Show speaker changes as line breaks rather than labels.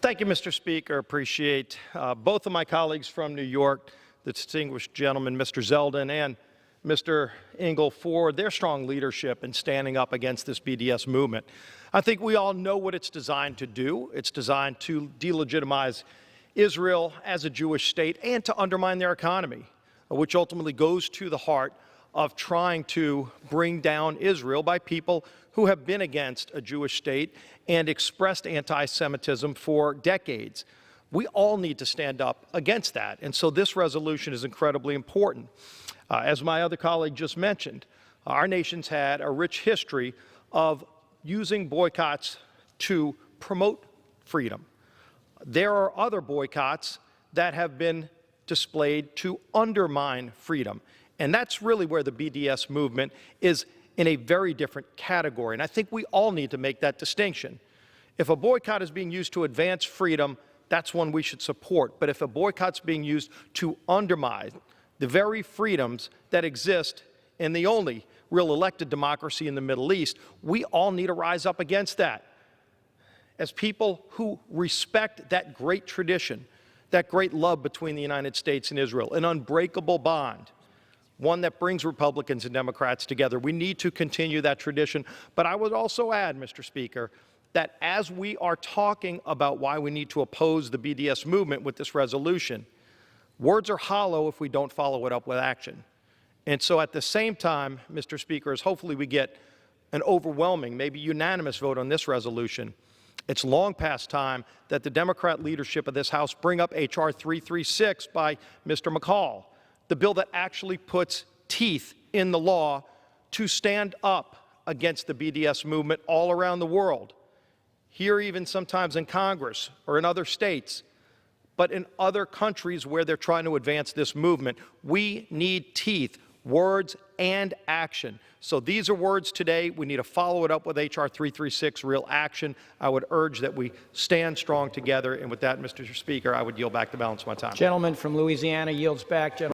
Thank you, Mr. Speaker. Appreciate both of my colleagues from New York, the distinguished gentleman, Mr. Zeldin, and Mr. Engel, for their strong leadership in standing up against this BDS movement. I think we all know what it's designed to do. It's designed to delegitimize Israel as a Jewish state and to undermine their economy, which ultimately goes to the heart of trying to bring down Israel by people who have been against a Jewish state and expressed anti-Semitism for decades. We all need to stand up against that, and so this resolution is incredibly important. As my other colleague just mentioned, our nation's had a rich history of using boycotts to promote freedom. There are other boycotts that have been displayed to undermine freedom, and that's really where the BDS movement is in a very different category, and I think we all need to make that distinction. If a boycott is being used to advance freedom, that's one we should support, but if a boycott's being used to undermine the very freedoms that exist in the only real elected democracy in the Middle East, we all need to rise up against that. As people who respect that great tradition, that great love between the United States and Israel, an unbreakable bond, one that brings Republicans and Democrats together. We need to continue that tradition. But I would also add, Mr. Speaker, that as we are talking about why we need to oppose the BDS movement with this resolution, words are hollow if we don't follow it up with action. And so at the same time, Mr. Speaker, as hopefully we get an overwhelming, maybe unanimous vote on this resolution, it's long past time that the Democrat leadership of this House bring up H.R. 336 by Mr. McCall, the bill that actually puts teeth in the law to stand up against the BDS movement all around the world, here even sometimes in Congress or in other states, but in other countries where they're trying to advance this movement. We need teeth, words and action. So these are words today. We need to follow it up with H.R. 336, real action. I would urge that we stand strong together. And with that, Mr. Speaker, I would yield back the balance of my time.
Gentleman from Louisiana yields back.